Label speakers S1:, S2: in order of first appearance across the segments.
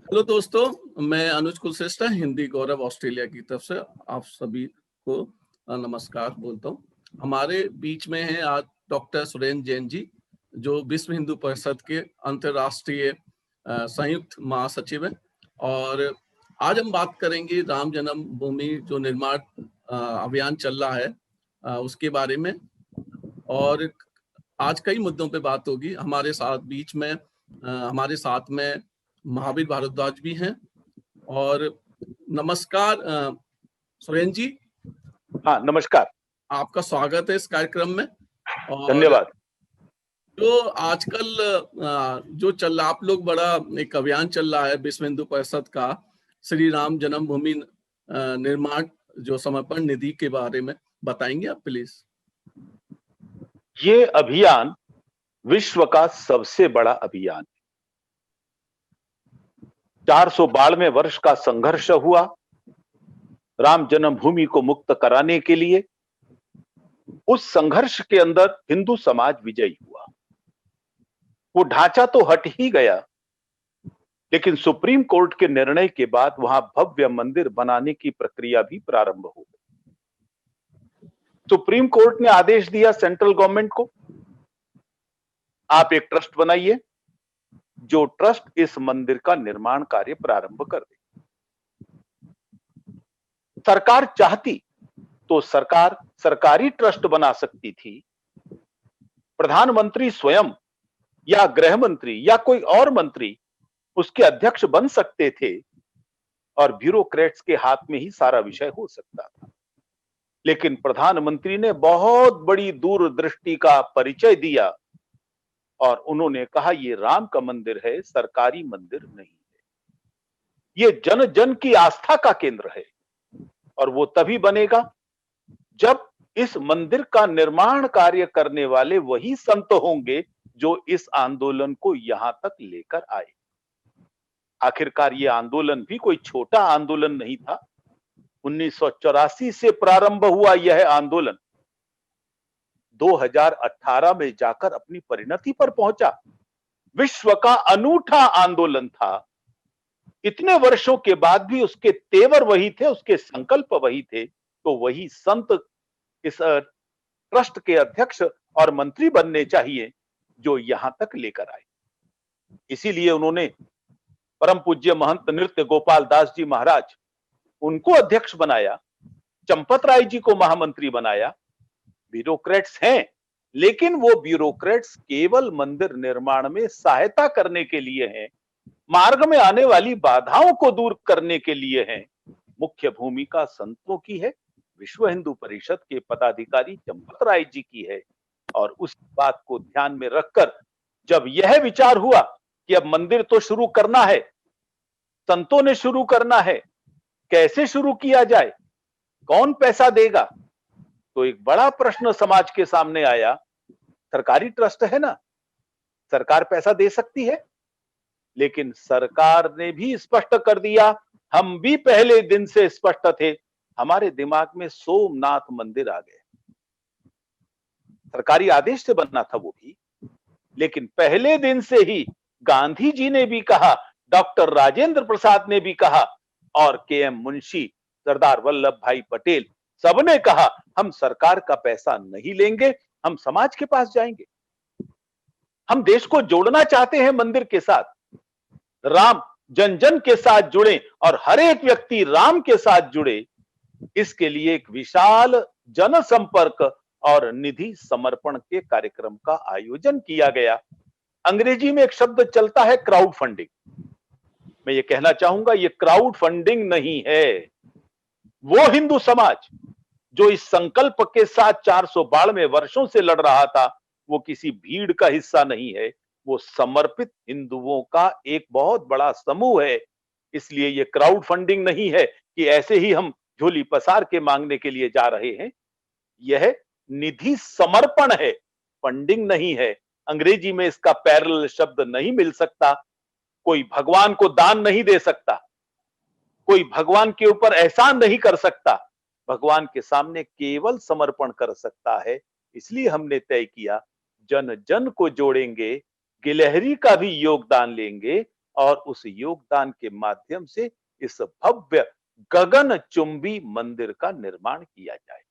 S1: Hello दोस्तों, मैं अनुज कुलश्रेष्ठ हिंदी गौरव Australia की तरफ से आप सभी को नमस्कार बोलता हूँ। हमारे बीच में है आज डॉक्टर सुरेंद्र जैन जी, जो विश्व हिंदू परिषद के अंतर्राष्ट्रीय संयुक्त महासचिव है। और आज हम बात करेंगे राम जन्मभूमि जो निर्माण अभियान चल रहा है उसके बारे में। और आज कई मुद्दों पे बात होगी। हमारे साथ में महावीर भारद्वाज भी हैं। और नमस्कार सुरेंद्र जी।
S2: हाँ, नमस्कार।
S1: आपका स्वागत है इस कार्यक्रम में। और
S2: धन्यवाद।
S1: जो आजकल जो चल रहा, आप लोग बड़ा एक अभियान चल रहा है विश्व हिंदू परिषद का, श्री राम जन्मभूमि निर्माण जो समर्पण निधि के बारे में बताएंगे आप प्लीज?
S2: ये अभियान विश्व का सबसे बड़ा अभियान है। 492वें वर्ष का संघर्ष हुआ राम जन्मभूमि को मुक्त कराने के लिए। उस संघर्ष के अंदर हिंदू समाज विजयी हुआ। वो ढांचा तो हट ही गया, लेकिन सुप्रीम कोर्ट के निर्णय के बाद वहां भव्य मंदिर बनाने की प्रक्रिया भी प्रारंभ हो गई। सुप्रीम कोर्ट ने आदेश दिया सेंट्रल गवर्नमेंट को, आप एक ट्रस्ट बनाइए जो ट्रस्ट इस मंदिर का निर्माण कार्य प्रारंभ कर दे। सरकार चाहती तो सरकार सरकारी ट्रस्ट बना सकती थी। प्रधानमंत्री स्वयं या गृह मंत्री या कोई और मंत्री उसके अध्यक्ष बन सकते थे और ब्यूरोक्रेट्स के हाथ में ही सारा विषय हो सकता था। लेकिन प्रधानमंत्री ने बहुत बड़ी दूरदृष्टि का परिचय दिया और उन्होंने कहा ये राम का मंदिर है, सरकारी मंदिर नहीं है। ये जन जन की आस्था का केंद्र है और वो तभी बनेगा जब इस मंदिर का निर्माण कार्य करने वाले वही संत होंगे जो इस आंदोलन को यहां तक लेकर आए। आखिरकार ये आंदोलन भी कोई छोटा आंदोलन नहीं था। 1984 से प्रारंभ हुआ यह आंदोलन 2018 में जाकर अपनी परिणति पर पहुंचा। विश्व का अनूठा आंदोलन था। इतने वर्षों के बाद भी उसके तेवर वही थे, उसके संकल्प वही थे। तो वही संत इस ट्रस्ट के अध्यक्ष और मंत्री बनने चाहिए जो यहां तक लेकर आए। इसीलिए उन्होंने परम पूज्य महंत नृत्य गोपाल दास जी महाराज उनको अध्यक्ष बनाया, चंपत राय जी को महामंत्री बनाया। ब्यूरोक्रेट्स हैं, लेकिन वो ब्यूरोक्रेट्स केवल मंदिर निर्माण में सहायता करने के लिए हैं, मार्ग में आने वाली बाधाओं को दूर करने के लिए हैं। मुख्य भूमिका संतों की है, विश्व हिंदू परिषद के पदाधिकारी चंपत राय जी की है। और उस बात को ध्यान में रखकर जब यह विचार हुआ कि अब मंदिर तो शुरू करना है, संतों ने शुरू करना है, कैसे शुरू किया जाए, कौन पैसा देगा, तो एक बड़ा प्रश्न समाज के सामने आया। सरकारी ट्रस्ट है ना, सरकार पैसा दे सकती है। लेकिन सरकार ने भी स्पष्ट कर दिया, हम भी पहले दिन से स्पष्ट थे, हमारे दिमाग में सोमनाथ मंदिर आ गए। सरकारी आदेश से बनना था वो भी, लेकिन पहले दिन से ही गांधी जी ने भी कहा, डॉक्टर राजेंद्र प्रसाद ने भी कहा और के.एम. मुंशी, सरदार वल्लभ भाई पटेल, सबने कहा हम सरकार का पैसा नहीं लेंगे, हम समाज के पास जाएंगे। हम देश को जोड़ना चाहते हैं मंदिर के साथ। राम जन जन के साथ जुड़े और हर एक व्यक्ति राम के साथ जुड़े, इसके लिए एक विशाल जनसंपर्क और निधि समर्पण के कार्यक्रम का आयोजन किया गया। अंग्रेजी में एक शब्द चलता है क्राउड फंडिंग। मैं ये कहना चाहूंगा, ये क्राउड फंडिंग नहीं है। वो हिंदू समाज जो इस संकल्प के साथ 492 वर्षों से लड़ रहा था, वो किसी भीड़ का हिस्सा नहीं है, वो समर्पित हिंदुओं का एक बहुत बड़ा समूह है। इसलिए ये क्राउड फंडिंग नहीं है कि ऐसे ही हम झोली पसार के मांगने के लिए जा रहे हैं। यह निधि समर्पण है, फंडिंग नहीं है। अंग्रेजी में इसका पैरेलल शब्द नहीं मिल सकता। कोई भगवान को दान नहीं दे सकता, कोई भगवान के ऊपर एहसान नहीं कर सकता, भगवान के सामने केवल समर्पण कर सकता है। इसलिए हमने तय किया, जन जन को जोड़ेंगे, गिलहरी का भी योगदान लेंगे और उस योगदान के माध्यम से इस भव्य गगनचुंबी मंदिर का निर्माण किया जाए।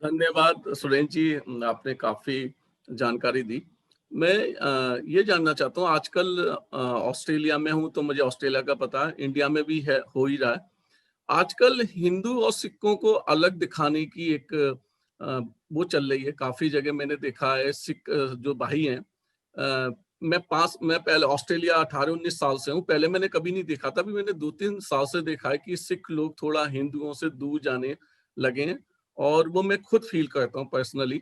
S1: धन्यवाद सुरेंद्र जी, आपने काफी जानकारी दी। मैं ये जानना चाहता हूँ, आजकल ऑस्ट्रेलिया में हूँ तो मुझे ऑस्ट्रेलिया का पता है, इंडिया में भी है, हो ही रहा है। आजकल हिंदू और सिखों को अलग दिखाने की एक वो चल रही है। काफी जगह मैंने देखा है सिख जो भाई हैं, मैं पहले ऑस्ट्रेलिया 18-19 साल से हूँ, पहले मैंने कभी नहीं देखा था, अभी मैंने 2-3 साल से देखा है कि सिख लोग थोड़ा हिंदुओं से दूर जाने लगे हैं, और वो मैं खुद फील करता हूँ पर्सनली।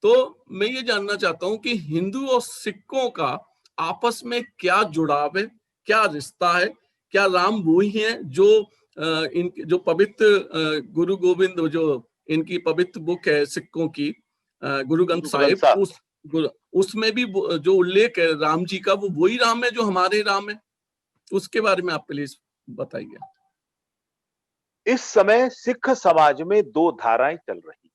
S1: तो मैं ये जानना चाहता हूँ कि हिंदू और सिखों का आपस में क्या जुड़ाव है, क्या रिश्ता है? क्या राम वो ही हैं जो इनके जो पवित्र गुरु गोविंद, जो इनकी पवित्र बुक है सिखों की, गुरु ग्रंथ
S2: गुरु ग्रंथ
S1: साहिब,
S2: साहब,
S1: उसमें भी जो उल्लेख है राम जी का, वो वही राम है जो हमारे राम है? उसके बारे में आप प्लीज बताइए।
S2: इस समय सिख समाज में दो धाराएं चल रही।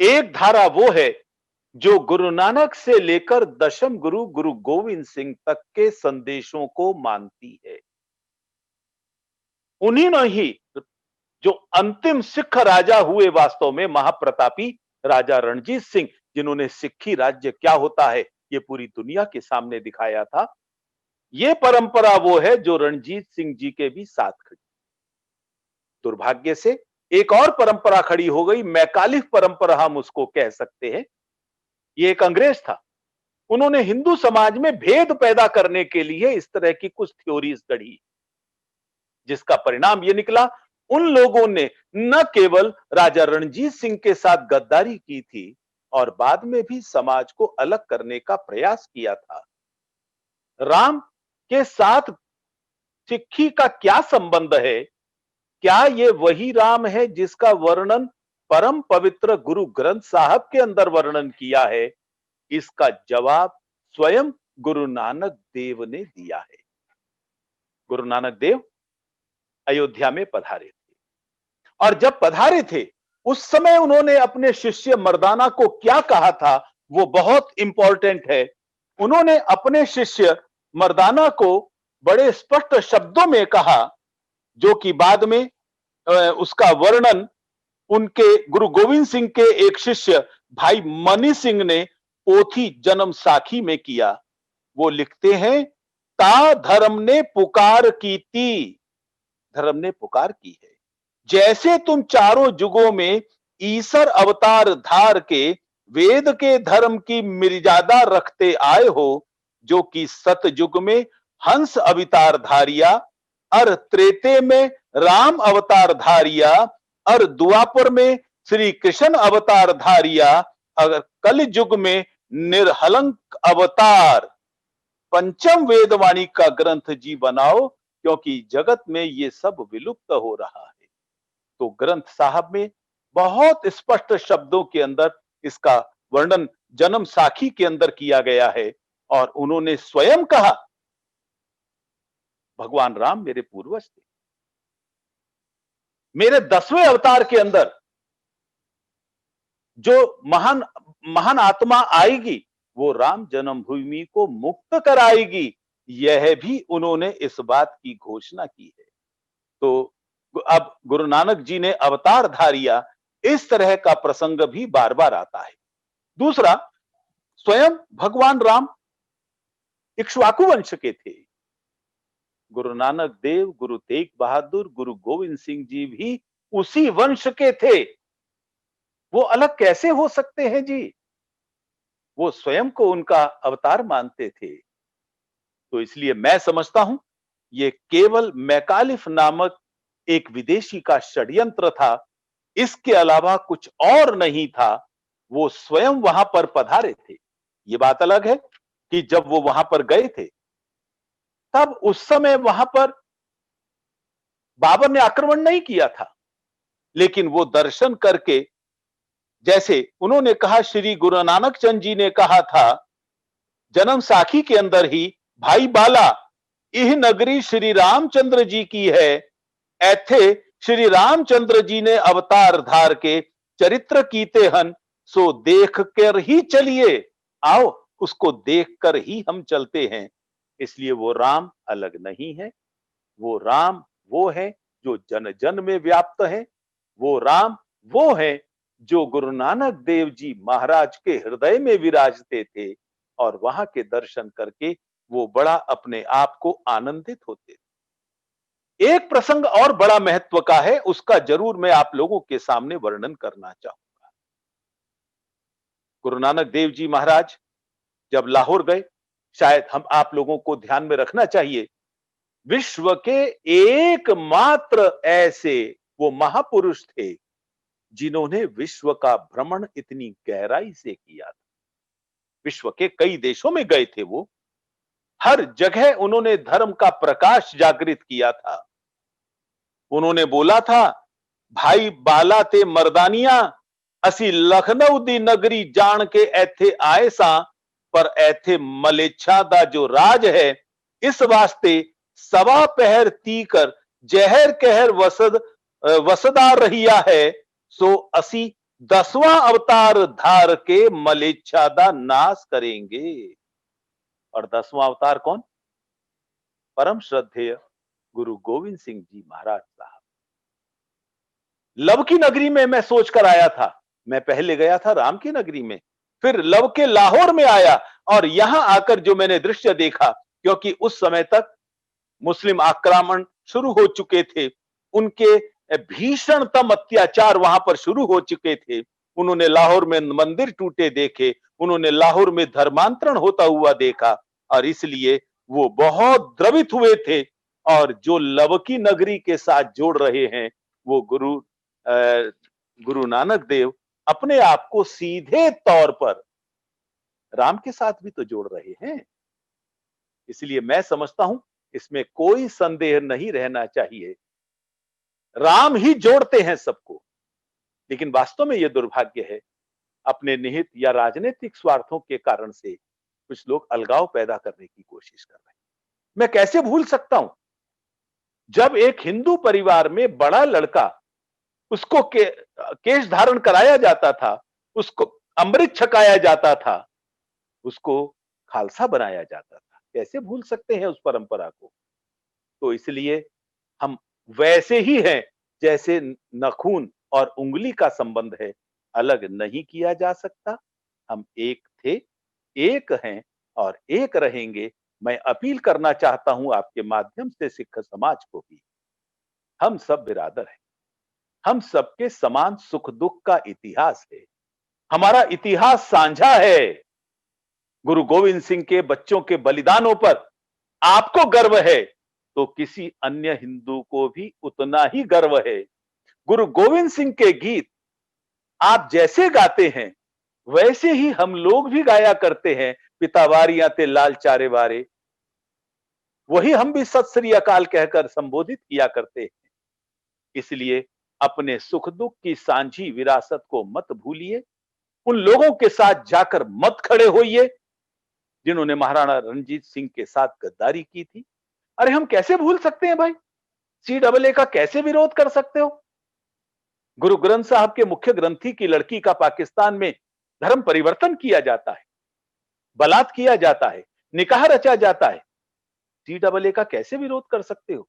S2: एक धारा वो है जो गुरु नानक से लेकर दशम गुरु गुरु गोविंद सिंह तक के संदेशों को मानती है। उन्हीं ने ही जो अंतिम सिख राजा हुए वास्तव में महाप्रतापी राजा रणजीत सिंह, जिन्होंने सिक्खी राज्य क्या होता है ये पूरी दुनिया के सामने दिखाया था। ये परंपरा वो है जो रणजीत सिंह जी के भी साथ खड़ी। दुर्भाग्य से एक और परंपरा खड़ी हो गई, मैकालिफ परंपरा हम उसको कह सकते हैं। ये एक अंग्रेज था, उन्होंने हिंदू समाज में भेद पैदा करने के लिए इस तरह की कुछ थ्योरीज गढ़ी, जिसका परिणाम ये निकला, उन लोगों ने न केवल राजा रणजीत सिंह के साथ गद्दारी की थी, और बाद में भी समाज को अलग करने का प्रयास किया था। राम के साथ सिक्खी का क्या संबंध है? क्या ये वही राम है जिसका वर्णन परम पवित्र गुरु ग्रंथ साहब के अंदर वर्णन किया है? इसका जवाब स्वयं गुरु नानक देव ने दिया है। गुरु नानक देव अयोध्या में पधारे थे, और जब पधारे थे उस समय उन्होंने अपने शिष्य मर्दाना को क्या कहा था, वो बहुत इंपॉर्टेंट है। उन्होंने अपने शिष्य मर्दाना को बड़े स्पष्ट शब्दों में कहा, जो कि बाद में उसका वर्णन उनके गुरु गोविंद सिंह के एक शिष्य भाई मनी सिंह ने पोथी जन्म साखी में किया। वो लिखते हैं, ता धर्म ने पुकार की थी, धर्म ने पुकार की है। जैसे तुम चारों युगों में ईश्वर अवतार धार के वेद के धर्म की मर्यादा रखते आए हो, जो कि सतयुग में हंस अवतार धारिया, और त्रेते में राम अवतार धारिया, और द्वापर में श्री कृष्ण अवतार धारिया, अगर कल युग में निर्हलंक अवतार, पंचम वेदवाणी का ग्रंथ जी बनाओ, क्योंकि जगत में ये सब विलुप्त हो रहा है। तो ग्रंथ साहब में बहुत स्पष्ट शब्दों के अंदर इसका वर्णन जन्म साखी के अंदर किया गया है, और उन्होंने स्वयं कहा, भगवान राम मेरे पूर्वज थे, मेरे 10वें अवतार के अंदर जो महान महान आत्मा आएगी वो राम जन्मभूमि को मुक्त कराएगी। यह भी उन्होंने इस बात की घोषणा की है। तो अब गुरु नानक जी ने अवतार धारिया, इस तरह का प्रसंग भी बार बार आता है। दूसरा, स्वयं भगवान राम इक्ष्वाकु वंश के थे। गुरु नानक देव, गुरु तेग बहादुर, गुरु गोविंद सिंह जी भी उसी वंश के थे। वो अलग कैसे हो सकते हैं जी? वो स्वयं को उनका अवतार मानते थे। तो इसलिए मैं समझता हूं ये केवल मैकालिफ नामक एक विदेशी का षड्यंत्र था, इसके अलावा कुछ और नहीं था। वो स्वयं वहां पर पधारे थे। ये बात अलग है कि जब वो वहां पर गए थे तब उस समय वहां पर बाबर ने आक्रमण नहीं किया था, लेकिन वो दर्शन करके, जैसे उन्होंने कहा, श्री गुरु नानक चंद जी ने कहा था जन्म साखी के अंदर ही, भाई बाला यह नगरी श्री रामचंद्र जी की है, ऐथे श्री रामचंद्र जी ने अवतार धार के चरित्र कीते हन, सो देख कर ही चलिए। आओ उसको देखकर ही हम चलते हैं। इसलिए वो राम अलग नहीं है। वो राम वो है जो जन जन में व्याप्त है। वो राम वो है जो गुरु नानक देव जी महाराज के हृदय में विराजते थे, और वहां के दर्शन करके वो बड़ा अपने आप को आनंदित होते थे। एक प्रसंग और बड़ा महत्व का है, उसका जरूर मैं आप लोगों के सामने वर्णन करना चाहूंगा। गुरु नानक देव जी महाराज जब लाहौर गए, शायद हम आप लोगों को ध्यान में रखना चाहिए, विश्व के एकमात्र ऐसे वो महापुरुष थे जिन्होंने विश्व का भ्रमण इतनी गहराई से किया था। विश्व के कई देशों में गए थे वो। हर जगह उन्होंने धर्म का प्रकाश जागृत किया था। उन्होंने बोला था, भाई बाला ते मर्दानिया, असी लखनऊ दी नगरी जान के ऐथे आए सा, पर ऐथे मलेच्छा दा जो राज है, इस वास्ते सवा पहर तीकर जहर कहर वसदा रहिया है, सो असी 10वां अवतार धार के मलेच्छा दा नाश करेंगे। और 10वां अवतार कौन? परम श्रद्धेय गुरु गोविंद सिंह जी महाराज साहब। लव की नगरी में मैं सोचकर आया था, मैं पहले गया था राम की नगरी में, फिर लव के लाहौर में आया, और यहां आकर जो मैंने दृश्य देखा, क्योंकि उस समय तक मुस्लिम आक्रमण शुरू हो चुके थे, उनके भीषणतम अत्याचार वहां पर शुरू हो चुके थे। उन्होंने लाहौर में मंदिर टूटे देखे, उन्होंने लाहौर में धर्मांतरण होता हुआ देखा, और इसलिए वो बहुत द्रवित हुए थे। और जो लव की नगरी के साथ जोड़ रहे हैं, वो गुरु नानक देव अपने आप को सीधे तौर पर राम के साथ भी तो जोड़ रहे हैं। इसलिए मैं समझता हूं इसमें कोई संदेह नहीं रहना चाहिए, राम ही जोड़ते हैं सबको। लेकिन वास्तव में यह दुर्भाग्य है, अपने निहित या राजनीतिक स्वार्थों के कारण से कुछ लोग अलगाव पैदा करने की कोशिश कर रहे हैं। मैं कैसे भूल सकता हूं, जब एक हिंदू परिवार में बड़ा लड़का, उसको केश धारण कराया जाता था, उसको अमृत छकाया जाता था, उसको खालसा बनाया जाता था। कैसे भूल सकते हैं उस परंपरा को? तो इसलिए हम वैसे ही हैं जैसे नाखून और उंगली का संबंध है, अलग नहीं किया जा सकता। हम एक थे, एक हैं और एक रहेंगे। मैं अपील करना चाहता हूं आपके माध्यम से सिख समाज को भी, हम सब बिरादर हैं, हम सबके समान सुख दुख का इतिहास है, हमारा इतिहास साझा है। गुरु गोविंद सिंह के बच्चों के बलिदानों पर आपको गर्व है, तो किसी अन्य हिंदू को भी उतना ही गर्व है। गुरु गोविंद सिंह के गीत आप जैसे गाते हैं, वैसे ही हम लोग भी गाया करते हैं। पिता वारियां ते लाल चारे वारे, वही हम भी सत श्री अकाल कहकर संबोधित किया करते हैं। इसलिए अपने सुख दुख की सांझी विरासत को मत भूलिए, उन लोगों के साथ जाकर मत खड़े होइए जिन्होंने महाराणा रणजीत सिंह के साथ गद्दारी की थी। अरे हम कैसे भूल सकते हैं भाई, CAA का कैसे विरोध कर सकते हो? गुरु ग्रंथ साहब के मुख्य ग्रंथी की लड़की का पाकिस्तान में धर्म परिवर्तन किया जाता है, बलात् किया जाता है, निकाह रचा जाता है, CAA का कैसे विरोध कर सकते हो?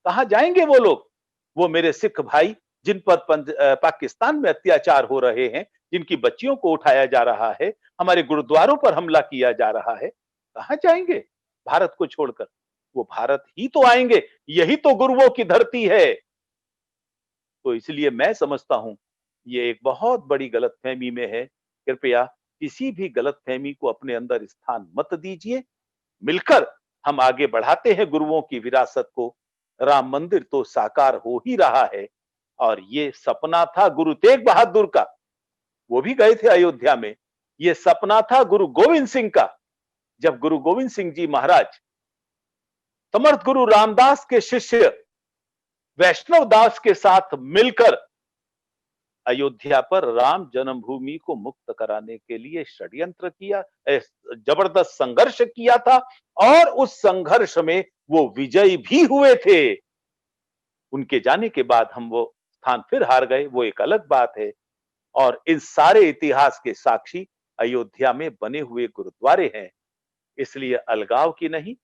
S2: कहां जाएंगे वो लोग? वो मेरे सिख भाई जिन पर पाकिस्तान में अत्याचार हो रहे हैं, जिनकी बच्चियों को उठाया जा रहा है, हमारे गुरुद्वारों पर हमला किया जा रहा है, कहां जाएंगे भारत को छोड़कर? वो भारत ही तो आएंगे, यही तो गुरुओं की धरती है। तो इसलिए मैं समझता हूं ये एक बहुत बड़ी गलतफहमी में है। कृपया किसी भी गलतफहमी को अपने अंदर स्थान मत दीजिए। मिलकर हम आगे बढ़ाते हैं गुरुओं की विरासत को। राम मंदिर तो साकार हो ही रहा है, और ये सपना था गुरु तेग बहादुर का, वो भी गए थे अयोध्या में। ये सपना था गुरु गोविंद सिंह का, जब गुरु गोविंद सिंह जी महाराज समर्थ गुरु रामदास के शिष्य वैष्णव दास के साथ मिलकर अयोध्या पर राम जन्मभूमि को मुक्त कराने के लिए षड्यंत्र किया, जबरदस्त संघर्ष किया था, और उस संघर्ष में वो विजयी भी हुए थे। उनके जाने के बाद हम वो स्थान फिर हार गए, वो एक अलग बात है। और इन सारे इतिहास के साक्षी अयोध्या में बने हुए गुरुद्वारे हैं। इसलिए अलगाव की नहीं,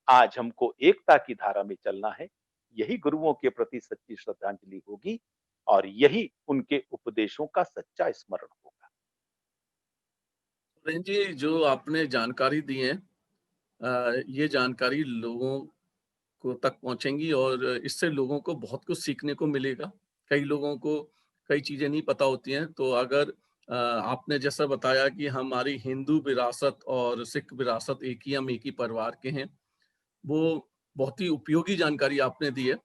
S2: आज हमको एकता की धारा में चलना है। यही गुरुओं के प्रति सच्ची श्रद्धांजलि होगी और यही उनके उपदेशों का सच्चा स्मरण होगा।
S1: सुरेंद्र जी, जो आपने जानकारी दी है, ये जानकारी लोगों को तक पहुंचेंगी और इससे लोगों को बहुत कुछ सीखने को मिलेगा। कई लोगों को कई चीजें नहीं पता होती हैं, तो अगर आपने जैसा बताया कि हमारी हिंदू विरासत और सिख विरासत एक ही, हम एक ही परिवार के हैं, वो बहुत ही उपयोगी जानकारी आपने दी है।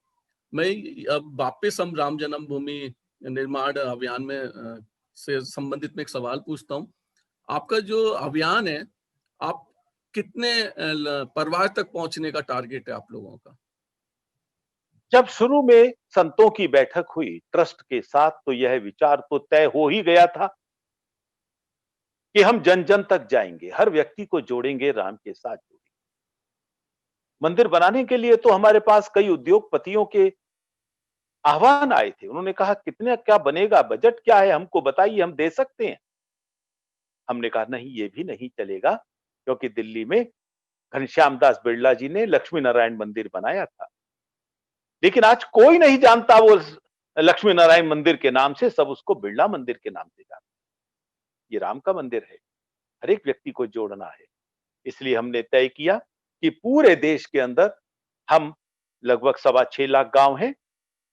S1: मैं अब वापस हम राम जन्मभूमि निर्माण अभियान में से संबंधित में एक सवाल पूछता हूँ। आपका जो अभियान है, आप कितने परिवार तक पहुंचने का टारगेट है आप लोगों का?
S2: जब शुरू में संतों की बैठक हुई ट्रस्ट के साथ, तो यह विचार तो तय हो ही गया था कि हम जन जन तक जाएंगे, हर व्यक्ति को जोड़ेंगे, राम के साथ जोड़ेंगे। मंदिर बनाने के लिए तो हमारे पास कई उद्योगपतियों के आह्वान आए थे। उन्होंने कहा कितने क्या बनेगा, बजट क्या है, हमको बताइए, हम दे सकते हैं। हमने कहा नहीं, ये भी नहीं चलेगा, क्योंकि दिल्ली में घनश्याम दास बिरला जी ने लक्ष्मी नारायण मंदिर बनाया था। लेकिन आज कोई नहीं जानता वो लक्ष्मी नारायण मंदिर के नाम से, सब उसको बिरला मंदिर के नाम से जानते। ये राम का मंदिर है, हर एक व्यक्ति को जोड़ना है। इसलिए हमने तय किया कि पूरे देश के अंदर हम लगभग 6.25 लाख गांव हैं।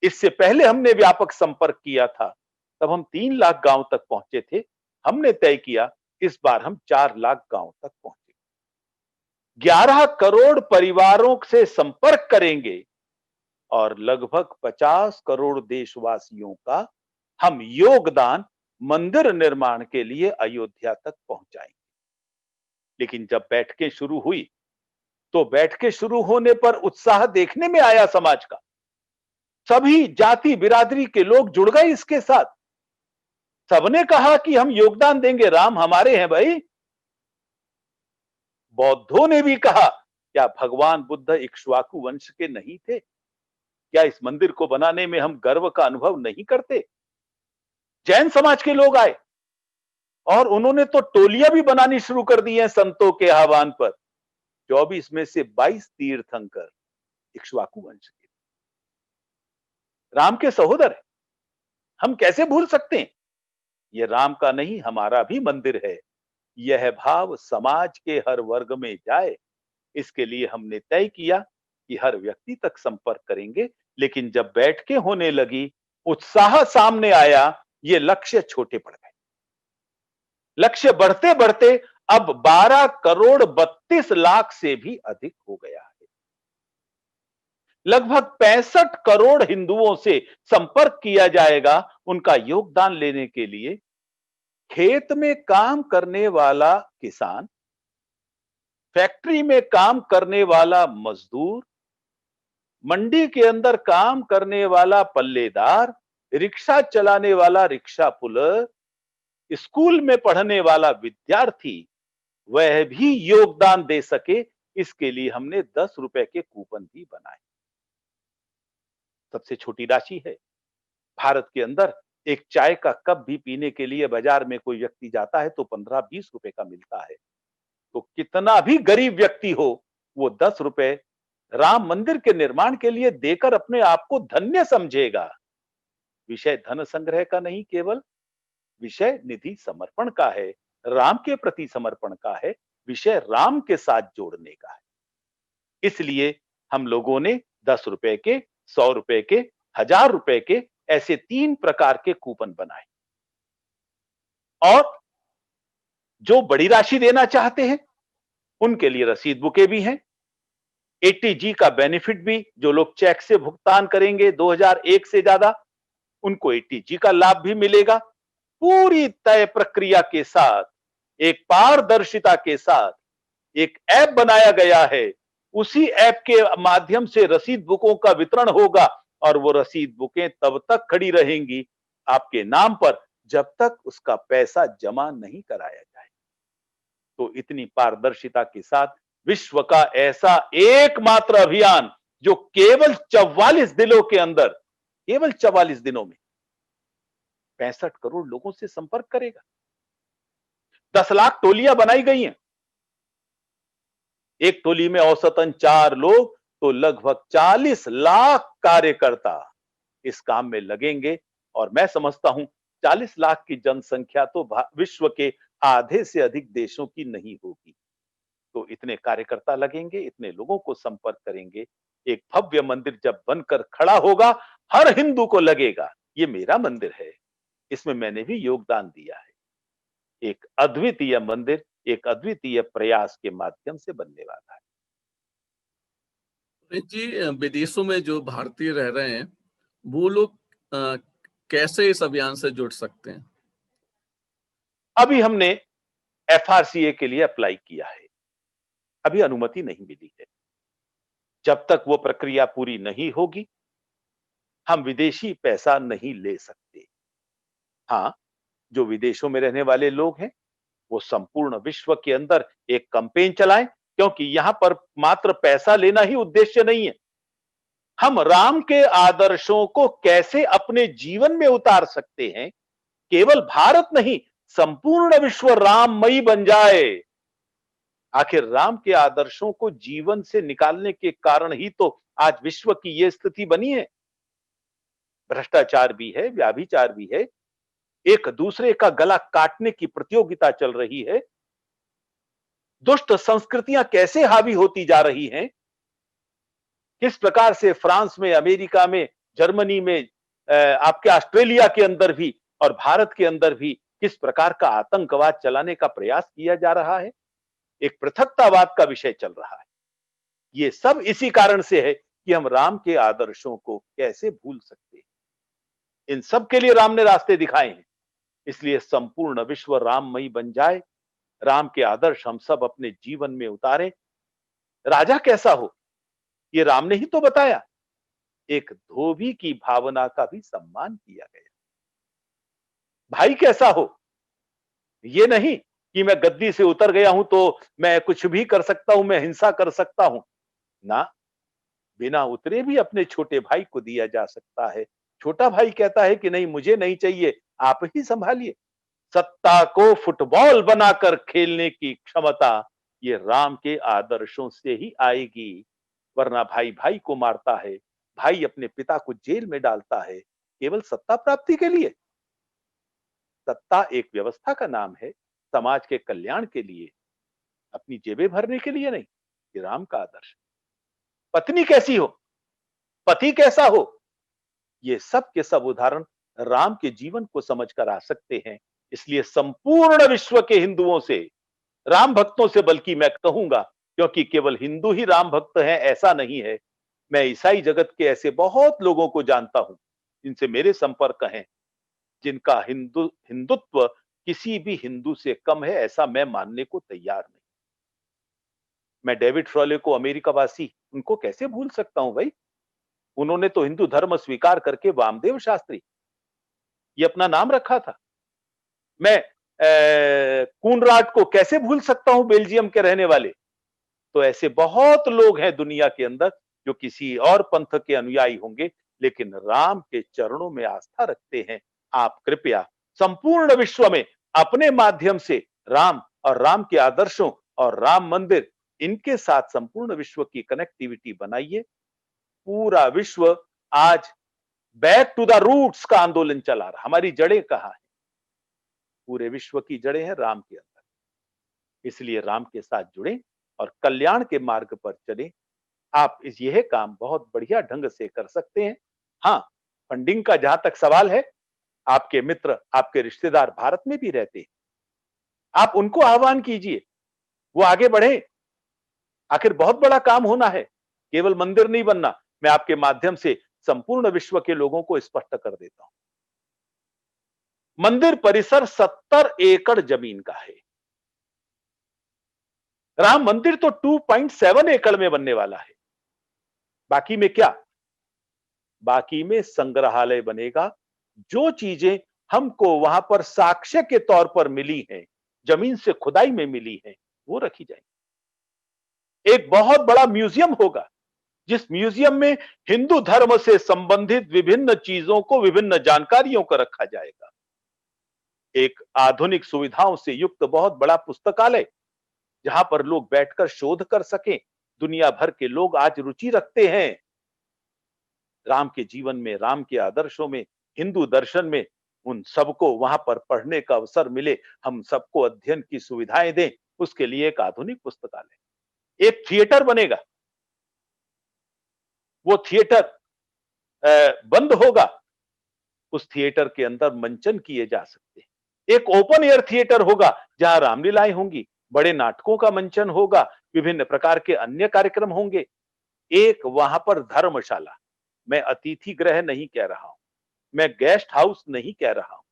S2: इससे पहले हमने व्यापक संपर्क किया था, तब हम 3 लाख गांव तक पहुंचे थे। हमने तय किया इस बार हम 4 लाख गांव तक पहुंचे, 11 करोड़ परिवारों से संपर्क करेंगे और लगभग 50 करोड़ देशवासियों का हम योगदान मंदिर निर्माण के लिए अयोध्या तक पहुंचाएंगे। लेकिन जब बैठकें शुरू हुई, तो बैठकें शुरू होने पर उत्साह देखने में आया समाज का। सभी जाति बिरादरी के लोग जुड़ गए इसके साथ। सबने कहा कि हम योगदान देंगे, राम हमारे हैं भाई। बौद्धों ने भी कहा, क्या भगवान बुद्ध इक्ष्वाकु वंश के नहीं थे? क्या इस मंदिर को बनाने में हम गर्व का अनुभव नहीं करते? जैन समाज के लोग आए और उन्होंने तो टोलियां भी बनानी शुरू कर दी हैं संतों के आह्वान पर। 24 में से 22 तीर्थंकर इक्ष्वाकु वंश के, राम के सहोदर है। हम कैसे भूल सकते हैं? ये राम का नहीं, हमारा भी मंदिर है। यह भाव समाज के हर वर्ग में जाए, इसके लिए हमने तय किया कि हर व्यक्ति तक संपर्क करेंगे। लेकिन जब बैठकें होने लगी, उत्साह सामने आया, ये लक्ष्य छोटे पड़ गए। लक्ष्य बढ़ते बढ़ते अब 12 करोड़ 32 लाख से भी अधिक हो गया है। लगभग 65 करोड़ हिंदुओं से संपर्क किया जाएगा उनका योगदान लेने के लिए। खेत में काम करने वाला किसान, फैक्ट्री में काम करने वाला मजदूर, मंडी के अंदर काम करने वाला पल्लेदार, रिक्शा चलाने वाला रिक्शा पुलर, स्कूल में पढ़ने वाला विद्यार्थी, वह भी योगदान दे सके, इसके लिए हमने 10 रुपए के कूपन भी बनाए। सबसे छोटी राशि है। भारत के अंदर एक चाय का कप भी पीने के लिए बाजार में कोई व्यक्ति जाता है तो 15-20 रुपए का मिलता है। तो कितना भी गरीब व्यक्ति हो, वो 10 रुपए राम मंदिर के निर्माण के लिए देकर अपने आप को धन्य समझेगा। विषय धन संग्रह का नहीं, केवल विषय निधि समर्पण का है, राम के प्रति समर्पण का है, विषय राम के साथ जोड़ने का है। इसलिए हम लोगों ने 10 रुपए के, 100 रुपए के, 1000 रुपए के, ऐसे 3 प्रकार के कूपन बनाए। और जो बड़ी राशि देना चाहते हैं, उनके लिए रसीद बुकें भी हैं। एटीजी का बेनिफिट भी, जो लोग चेक से भुगतान करेंगे 2001 से ज्यादा, उनको एटीजी का लाभ भी मिलेगा। पूरी तय प्रक्रिया के साथ, एक पारदर्शिता के साथ एक ऐप बनाया गया है। उसी ऐप के माध्यम से रसीद बुकों का वितरण होगा और वो रसीद बुकें तब तक खड़ी रहेंगी आपके नाम पर, जब तक उसका पैसा जमा नहीं कराया जाए। तो इतनी पारदर्शिता के साथ विश्व का ऐसा एकमात्र अभियान, जो केवल 44 दिनों के अंदर, केवल 44 दिनों में 65 करोड़ लोगों से संपर्क करेगा। 10 लाख टोलियां बनाई गई हैं। एक टोली में औसतन 4 लोग, तो लगभग 40 लाख कार्यकर्ता इस काम में लगेंगे। और मैं समझता हूं 40 लाख की जनसंख्या तो विश्व के आधे से अधिक देशों की नहीं होगी। तो इतने कार्यकर्ता लगेंगे, इतने लोगों को संपर्क करेंगे। एक भव्य मंदिर जब बनकर खड़ा होगा, हर हिंदू को लगेगा ये मेरा मंदिर है, इसमें मैंने भी योगदान दिया है। एक अद्वितीय मंदिर, एक अद्वितीय प्रयास के माध्यम से बनने वाला है।
S1: जी, विदेशों में जो भारतीय रह रहे हैं, वो लोग कैसे इस अभियान से जुड़ सकते हैं?
S2: अभी हमने एफआरसीए के लिए अप्लाई किया है, अभी अनुमति नहीं मिली है। जब तक वो प्रक्रिया पूरी नहीं होगी, हम विदेशी पैसा नहीं ले सकते। हाँ, जो विदेशों में रहने वाले लोग हैं, वो संपूर्ण विश्व के अंदर एक कैंपेन चलाएं, क्योंकि यहां पर मात्र पैसा लेना ही उद्देश्य नहीं है। हम राम के आदर्शों को कैसे अपने जीवन में उतार सकते हैं, केवल भारत नहीं, संपूर्ण विश्व राममयी बन जाए। आखिर राम के आदर्शों को जीवन से निकालने के कारण ही तो आज विश्व की यह स्थिति बनी है। भ्रष्टाचार भी है, व्याभिचार भी है, एक दूसरे का गला काटने की प्रतियोगिता चल रही है, दुष्ट संस्कृतियां कैसे हावी होती जा रही हैं, किस प्रकार से फ्रांस में, अमेरिका में, जर्मनी में, आपके ऑस्ट्रेलिया के अंदर भी और भारत के अंदर भी किस प्रकार का आतंकवाद चलाने का प्रयास किया जा रहा है, एक पृथकतावाद का विषय चल रहा है। ये सब इसी कारण से है कि हम राम के आदर्शों को कैसे भूल सकते हैं। इन सब के लिए राम ने रास्ते दिखाए हैं। इसलिए संपूर्ण विश्व राममयी बन जाए, राम के आदर्श हम सब अपने जीवन में उतारें। राजा कैसा हो, ये राम ने ही तो बताया। एक धोबी की भावना का भी सम्मान किया गया। भाई कैसा हो, ये नहीं कि मैं गद्दी से उतर गया हूं तो मैं कुछ भी कर सकता हूं, मैं हिंसा कर सकता हूं ना। बिना उतरे भी अपने छोटे भाई को दिया जा सकता है। छोटा भाई कहता है कि नहीं, मुझे नहीं चाहिए, आप ही संभालिए। सत्ता को फुटबॉल बनाकर खेलने की क्षमता ये राम के आदर्शों से ही आएगी। वरना भाई भाई को मारता है, भाई अपने पिता को जेल में डालता है, केवल सत्ता प्राप्ति के लिए। सत्ता एक व्यवस्था का नाम है, समाज के कल्याण के लिए, अपनी जेबें भरने के लिए नहीं। ये राम का आदर्श। पत्नी कैसी हो, पति कैसा हो, ये सब के सब उदाहरण राम के जीवन को समझकर आ सकते हैं। इसलिए संपूर्ण विश्व के हिंदुओं से, राम भक्तों से बल्कि मैं कहूंगा, क्योंकि केवल हिंदू ही राम भक्त हैं ऐसा नहीं है। मैं ईसाई जगत के ऐसे बहुत लोगों को जानता हूं जिनसे मेरे संपर्क हैं, जिनका हिंदुत्व किसी भी हिंदू से कम है ऐसा मैं मानने को तैयार नहीं। मैं डेविड फ्रॉले को, अमेरिका वासी, उनको कैसे भूल सकता हूं भाई। उन्होंने तो हिंदू धर्म स्वीकार करके वामदेव शास्त्री ये अपना नाम रखा था। मैं कूनराड को कैसे भूल सकता हूं, बेल्जियम के रहने वाले। तो ऐसे बहुत लोग हैं दुनिया के अंदर जो किसी और पंथ के अनुयायी होंगे, लेकिन राम के चरणों में आस्था रखते हैं। आप कृपया संपूर्ण विश्व में अपने माध्यम से राम और राम के आदर्शों और राम मंदिर, इनके साथ संपूर्ण विश्व की कनेक्टिविटी बनाइए। पूरा विश्व आज बैक टू द रूट्स का आंदोलन चला रहा। हमारी जड़ें कहां है? पूरे विश्व की जड़ें हैं राम के अंदर। इसलिए राम के साथ जुड़ें और कल्याण के मार्ग पर चलें। आप यह काम बहुत बढ़िया ढंग से कर सकते हैं। हाँ, फंडिंग का जहां तक सवाल है, आपके मित्र, आपके रिश्तेदार भारत में भी रहते हैं, आप उनको आह्वान कीजिए, वो आगे बढ़े। आखिर बहुत बड़ा काम होना है, केवल मंदिर नहीं बनना। मैं आपके माध्यम से संपूर्ण विश्व के लोगों को स्पष्ट कर देता हूं। मंदिर परिसर 70 एकड़ जमीन का है। राम मंदिर तो 2.7 एकड़ में बनने वाला है। बाकी में क्या? बाकी में संग्रहालय बनेगा। जो चीजें हमको वहां पर साक्ष्य के तौर पर मिली हैं, जमीन से खुदाई में मिली हैं, वो रखी जाएंगी। एक बहुत बड़ा म्यूजियम होगा, जिस म्यूजियम में हिंदू धर्म से संबंधित विभिन्न चीजों को, विभिन्न जानकारियों को रखा जाएगा। एक आधुनिक सुविधाओं से युक्त बहुत बड़ा पुस्तकालय, जहां पर लोग बैठकर शोध कर सकें। दुनिया भर के लोग आज रुचि रखते हैं राम के जीवन में, राम के आदर्शों में, हिंदू दर्शन में। उन सबको वहां पर पढ़ने का अवसर मिले, हम सबको अध्ययन की सुविधाएं दें, उसके लिए एक आधुनिक पुस्तकालय, एक थिएटर बनेगा। वो थिएटर बंद होगा, उस थिएटर के अंदर मंचन किए जा सकते हैं। एक ओपन एयर थिएटर होगा जहां रामलीलाएं होंगी, बड़े नाटकों का मंचन होगा, विभिन्न प्रकार के अन्य कार्यक्रम होंगे। एक वहां पर धर्मशाला, मैं अतिथि गृह नहीं कह रहा हूं, मैं गेस्ट हाउस नहीं कह रहा हूं,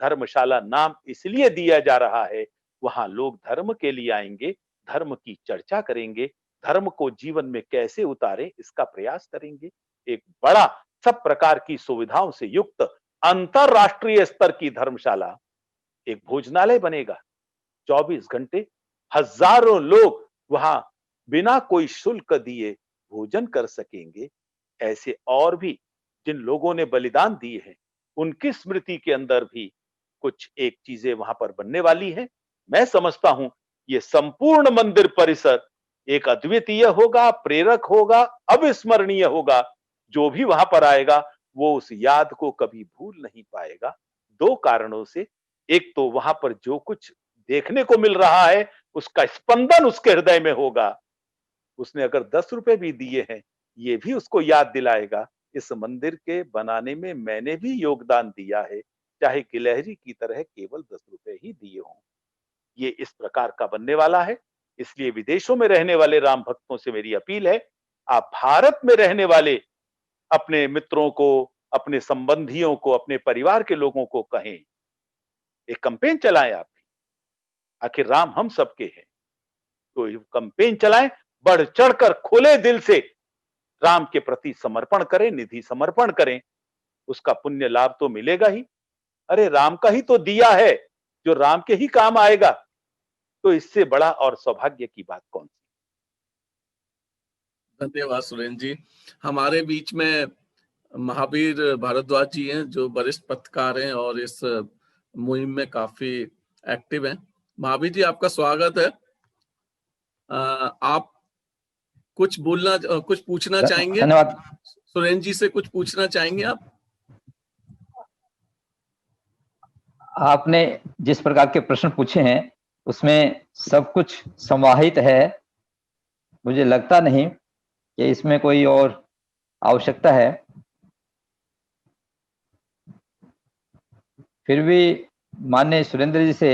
S2: धर्मशाला नाम इसलिए दिया जा रहा है, वहां लोग धर्म के लिए आएंगे, धर्म की चर्चा करेंगे, धर्म को जीवन में कैसे उतारे इसका प्रयास करेंगे। एक बड़ा सब प्रकार की सुविधाओं से युक्त अंतरराष्ट्रीय स्तर की धर्मशाला, एक भोजनालय बनेगा। 24 घंटे हजारों लोग वहां बिना कोई शुल्क दिए भोजन कर सकेंगे। ऐसे और भी जिन लोगों ने बलिदान दिए हैं, उनकी स्मृति के अंदर भी कुछ एक चीजें वहां पर बनने वाली हैं। मैं समझता हूं ये संपूर्ण मंदिर परिसर एक अद्वितीय होगा, प्रेरक होगा, अविस्मरणीय होगा। जो भी वहां पर आएगा वो उस याद को कभी भूल नहीं पाएगा। दो कारणों से, एक तो वहां पर जो कुछ देखने को मिल रहा है उसका स्पंदन उसके हृदय में होगा। उसने अगर 10 रुपए भी दिए हैं, ये भी उसको याद दिलाएगा, इस मंदिर के बनाने में मैंने भी योगदान दिया है, चाहे गिलहरी की तरह केवल 10 रुपए ही दिए हों। ये इस प्रकार का बनने वाला है। इसलिए विदेशों में रहने वाले राम भक्तों से मेरी अपील है, आप भारत में रहने वाले अपने मित्रों को, अपने संबंधियों को, अपने परिवार के लोगों को कहें, एक कैंपेन चलाएं आप भी। आखिर राम हम सबके हैं, तो कैंपेन चलाएं, बढ़ चढ़कर खुले दिल से राम के प्रति समर्पण करें, निधि समर्पण करें, उसका पुण्य लाभ तो मिलेगा ही। अरे राम का ही तो दिया है जो राम के ही काम आएगा, तो इससे बड़ा और सौभाग्य की बात कौन सी।
S1: धन्यवाद सुरेंद्र जी। हमारे बीच में महावीर भारद्वाज जी हैं, जो वरिष्ठ पत्रकार हैं और इस मुहिम में काफी एक्टिव हैं। महावीर जी, आपका स्वागत है। आप कुछ पूछना चाहेंगे?
S3: धन्यवाद।
S1: सुरेंद्र जी से कुछ पूछना चाहेंगे आप?
S3: आपने जिस प्रकार के प्रश्न पूछे हैं उसमें सब कुछ समाहित है। मुझे लगता नहीं कि इसमें कोई और आवश्यकता है। फिर भी माननीय सुरेंद्र जी से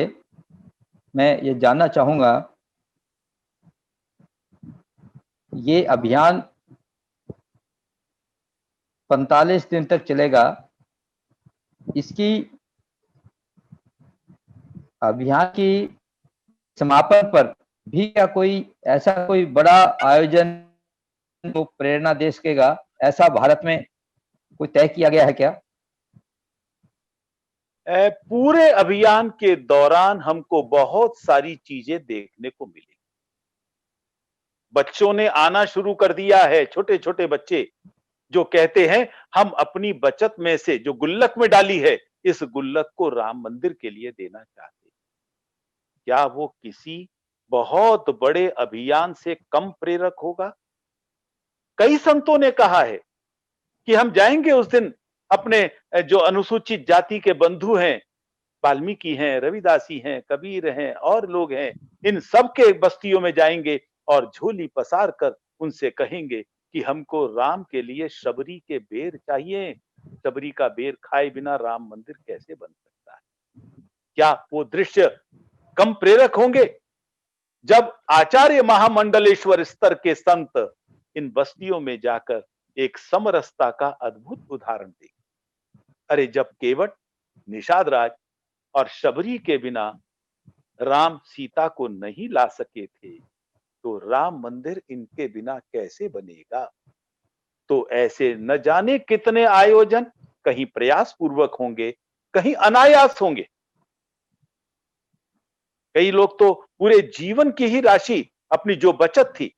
S3: मैं ये जानना चाहूंगा, ये अभियान 45 दिन तक चलेगा। इसकी अभियान की समापन पर भी क्या कोई ऐसा कोई बड़ा आयोजन को प्रेरणा दे सकेगा, ऐसा भारत में कोई तय किया गया है क्या?
S2: पूरे अभियान के दौरान हमको बहुत सारी चीजें देखने को मिली। बच्चों ने आना शुरू कर दिया है, छोटे छोटे बच्चे जो कहते हैं हम अपनी बचत में से जो गुल्लक में डाली है, इस गुल्लक को राम मंदिर के लिए देना चाहते। क्या वो किसी बहुत बड़े अभियान से कम प्रेरक होगा? कई संतों ने कहा है कि हम जाएंगे उस दिन अपने जो अनुसूचित जाति के बंधु हैं, वाल्मीकि हैं, रविदासी हैं, कबीर हैं और लोग हैं, इन सब के बस्तियों में जाएंगे और झोली पसार कर उनसे कहेंगे कि हमको राम के लिए शबरी के बेर चाहिए। शबरी का बेर खाए बिना राम मंदिर कैसे बन सकता है? क्या वो दृश्य कम प्रेरक होंगे? जब आचार्य महामंडलेश्वर स्तर के संत इन बस्तियों में जाकर एक समरसता का अद्भुत उदाहरण दें। अरे जब केवट, निषाद राज और शबरी के बिना राम सीता को नहीं ला सके थे, तो राम मंदिर इनके बिना कैसे बनेगा? तो ऐसे न जाने कितने आयोजन कहीं प्रयास पूर्वक होंगे, कहीं अनायास होंगे। कई लोग तो पूरे जीवन की ही राशि, अपनी जो बचत थी,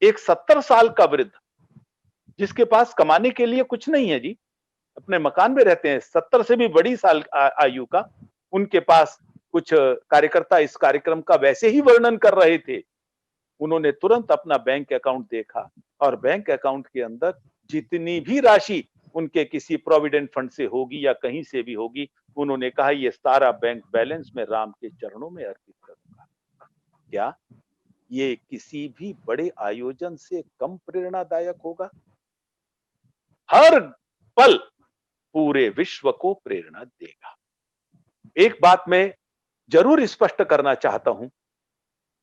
S2: एक 70 साल का वृद्ध जिसके पास कमाने के लिए कुछ नहीं है जी, अपने मकान में रहते हैं, 70 से भी बड़ी साल आयु का, उनके पास कुछ कार्यकर्ता इस कार्यक्रम का वैसे ही वर्णन कर रहे थे। उन्होंने तुरंत अपना बैंक अकाउंट देखा और बैंक अकाउंट के अंदर जितनी भी राशि उनके किसी प्रोविडेंट फंड से होगी या कहीं से भी होगी, उन्होंने कहा ये सारा बैंक बैलेंस मैं राम के चरणों में अर्पित करूंगा। क्या ये किसी भी बड़े आयोजन से कम प्रेरणादायक होगा? हर पल पूरे विश्व को प्रेरणा देगा। एक बात मैं जरूर स्पष्ट करना चाहता हूं,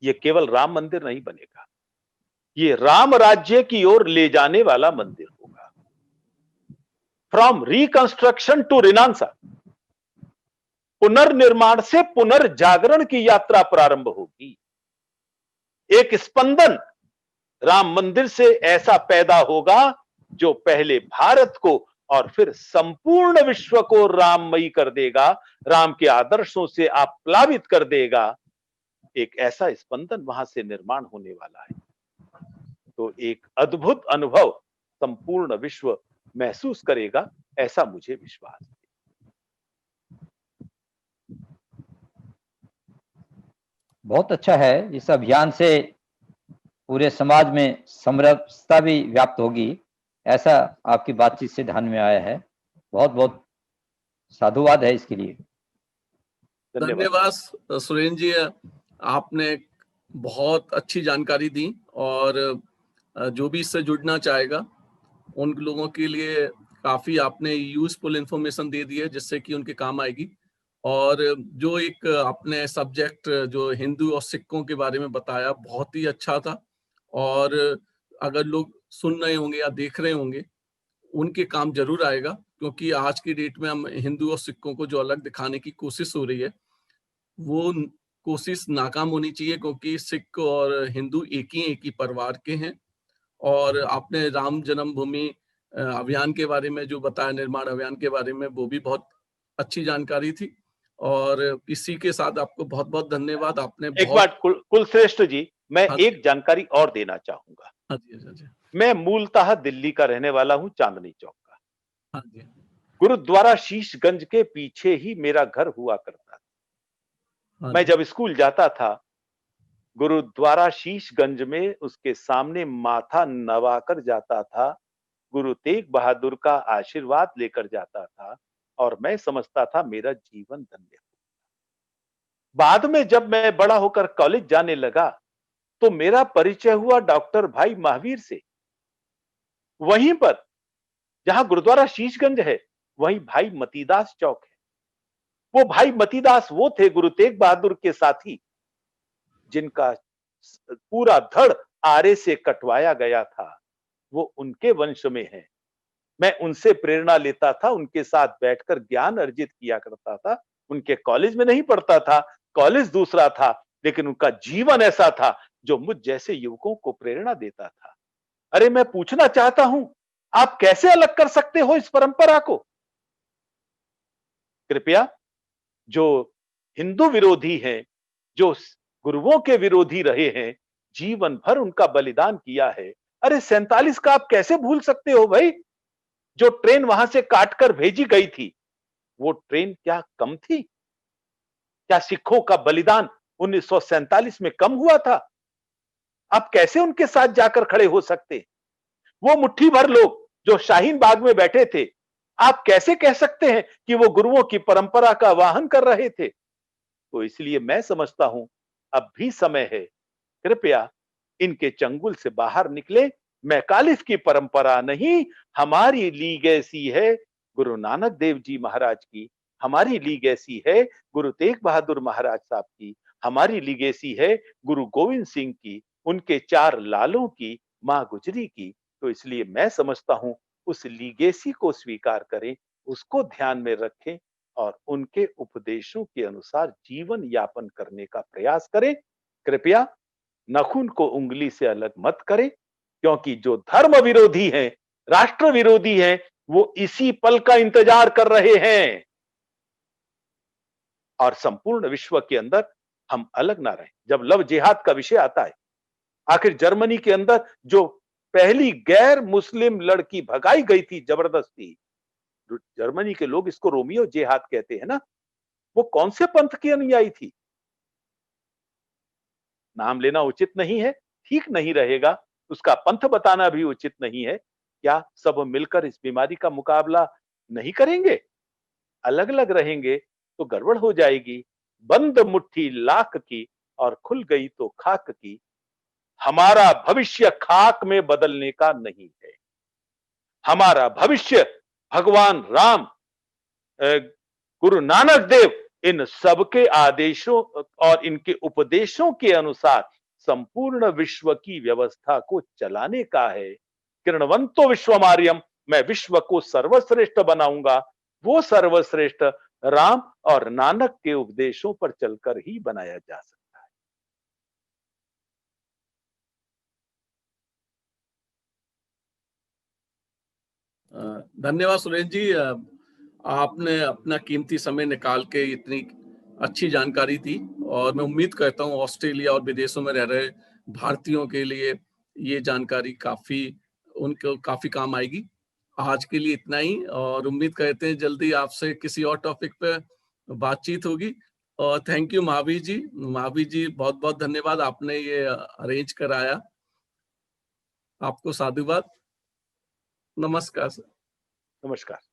S2: ये केवल राम मंदिर नहीं बनेगा, ये राम राज्य की ओर ले जाने वाला मंदिर होगा। फ्रॉम रिकंस्ट्रक्शन टू रिनांसा, पुनर्निर्माण से पुनर्जागरण की यात्रा प्रारंभ होगी। एक स्पंदन राम मंदिर से ऐसा पैदा होगा जो पहले भारत को और फिर संपूर्ण विश्व को राममयी कर देगा, राम के आदर्शों से आप्लावित कर देगा। एक ऐसा स्पंदन वहां से निर्माण होने वाला है। तो एक अद्भुत अनुभव संपूर्ण विश्व महसूस करेगा, ऐसा मुझे विश्वास है।
S3: बहुत अच्छा है। इस अभियान से पूरे समाज में समरसता भी व्याप्त होगी, ऐसा आपकी बातचीत से ध्यान में आया है। बहुत बहुत साधुवाद है इसके लिए।
S1: धन्यवाद सुरेंद्र जी, आपने बहुत अच्छी जानकारी दी और जो भी इससे जुड़ना चाहेगा उन लोगों के लिए काफी आपने यूजफुल इंफॉर्मेशन दे दी है जिससे कि उनके काम आएगी। और जो एक आपने सब्जेक्ट जो हिंदू और सिखों के बारे में बताया बहुत ही अच्छा था, और अगर लोग सुन रहे होंगे या देख रहे होंगे उनके काम जरूर आएगा, क्योंकि आज की डेट में हम हिंदू और सिखों को जो अलग दिखाने की कोशिश हो रही है वो कोशिश नाकाम होनी चाहिए, क्योंकि सिख और हिंदू एक ही परिवार के हैं। और आपने राम जन्मभूमि अभियान के बारे में जो बताया, निर्माण अभियान के बारे में, वो भी बहुत अच्छी जानकारी थी। और इसी के साथ आपको बहुत बहुत धन्यवाद। आपने
S2: एक बात कुलश्रेष्ठ जी, मैं
S1: हाँ,
S2: एक जानकारी और देना चाहूंगा।
S1: हाँ जी, हाँ जी,
S2: मैं मूलतः दिल्ली का रहने वाला हूं, चांदनी चौक का।
S1: हाँ जी,
S2: गुरुद्वारा शीशगंज के पीछे ही मेरा घर हुआ करता था।
S1: हाँ
S2: मैं
S1: जी,
S2: जब स्कूल जाता था, गुरुद्वारा शीशगंज में उसके सामने माथा नवाकर जाता था, गुरु तेग बहादुर का आशीर्वाद लेकर जाता था, और मैं समझता था मेरा जीवन धन्य हो। बाद में जब मैं बड़ा होकर कॉलेज जाने लगा तो मेरा परिचय हुआ डॉक्टर भाई महावीर से। वहीं पर जहां गुरुद्वारा शीशगंज है, वहीं भाई मतीदास चौक है। वो भाई मतीदास वो थे गुरु तेग बहादुर के साथी जिनका पूरा धड़ आरे से कटवाया गया था। वो उनके वंश में है। मैं उनसे प्रेरणा लेता था, उनके साथ बैठकर ज्ञान अर्जित किया करता था। उनके कॉलेज में नहीं पढ़ता था, कॉलेज दूसरा था, लेकिन उनका जीवन ऐसा था जो मुझ जैसे युवकों को प्रेरणा देता था। अरे मैं पूछना चाहता हूं, आप कैसे अलग कर सकते हो इस परंपरा को? कृपया, जो हिंदू विरोधी हैं, जो गुरुओं के विरोधी रहे हैं, जीवन भर उनका बलिदान किया है। अरे 47 का आप कैसे भूल सकते हो भाई? जो ट्रेन वहां से काटकर भेजी गई थी, वो ट्रेन क्या कम थी? क्या सिखों का बलिदान 1947 में कम हुआ था? आप कैसे उनके साथ जाकर खड़े हो सकते? वो मुट्ठी भर लोग जो शाहीन बाग में बैठे थे, आप कैसे कह सकते हैं कि वो गुरुओं की परंपरा का वाहन कर रहे थे? तो इसलिए मैं समझता हूं अब भी समय है, कृपया इनके चंगुल से बाहर निकले। मैकालिफ की परंपरा नहीं, हमारी लीगेसी है गुरु नानक देव जी महाराज की, हमारी लीगेसी है गुरु तेग बहादुर महाराज साहब की, हमारी लीगेसी है गुरु गोविंद सिंह की, उनके 4 लालों की, मां गुजरी की। तो इसलिए मैं समझता हूं उस लीगेसी को स्वीकार करें, उसको ध्यान में रखें और उनके उपदेशों के अनुसार जीवन यापन करने का प्रयास करें। कृपया नाखून को उंगली से अलग मत करें, क्योंकि जो धर्म विरोधी हैं, राष्ट्र विरोधी हैं, वो इसी पल का इंतजार कर रहे हैं। और संपूर्ण विश्व के अंदर हम अलग ना रहें। जब लव जिहाद का विषय आता है, आखिर जर्मनी के अंदर जो पहली गैर मुस्लिम लड़की भगाई गई थी जबरदस्ती, जर्मनी के लोग इसको रोमियो जिहाद कहते हैं ना, वो कौन से पंथ की अनुयायी थी? नाम लेना उचित नहीं है, ठीक नहीं रहेगा, उसका पंथ बताना भी उचित नहीं है। क्या सब मिलकर इस बीमारी का मुकाबला नहीं करेंगे? अलग-अलग रहेंगे तो गड़बड़ हो जाएगी। बंद मुट्ठी लाख की और खुल गई तो खाक की। हमारा भविष्य खाक में बदलने का नहीं है। हमारा भविष्य भगवान राम, गुरु नानक देव, इन सबके आदेशों और इनके उपदेशों के अनुसार संपूर्ण विश्व की व्यवस्था को चलाने का है। किरणवंतो विश्वमार्यम, मैं विश्व को सर्वश्रेष्ठ बनाऊंगा। वो सर्वश्रेष्ठ राम और नानक के उपदेशों पर चलकर ही बनाया जा सकता है।
S1: धन्यवाद सुरेश जी, आपने अपना कीमती समय निकाल के इतनी अच्छी जानकारी दी और मैं उम्मीद करता हूँ ऑस्ट्रेलिया और विदेशों में रह रहे भारतीयों के लिए ये जानकारी उनको काफी काम आएगी। आज के लिए इतना ही और उम्मीद करते हैं जल्दी आपसे किसी और टॉपिक पे बातचीत होगी। और थैंक यू महावीर जी बहुत बहुत धन्यवाद, आपने ये अरेंज कराया। आपको साधुवाद। नमस्कार सर।
S2: नमस्कार।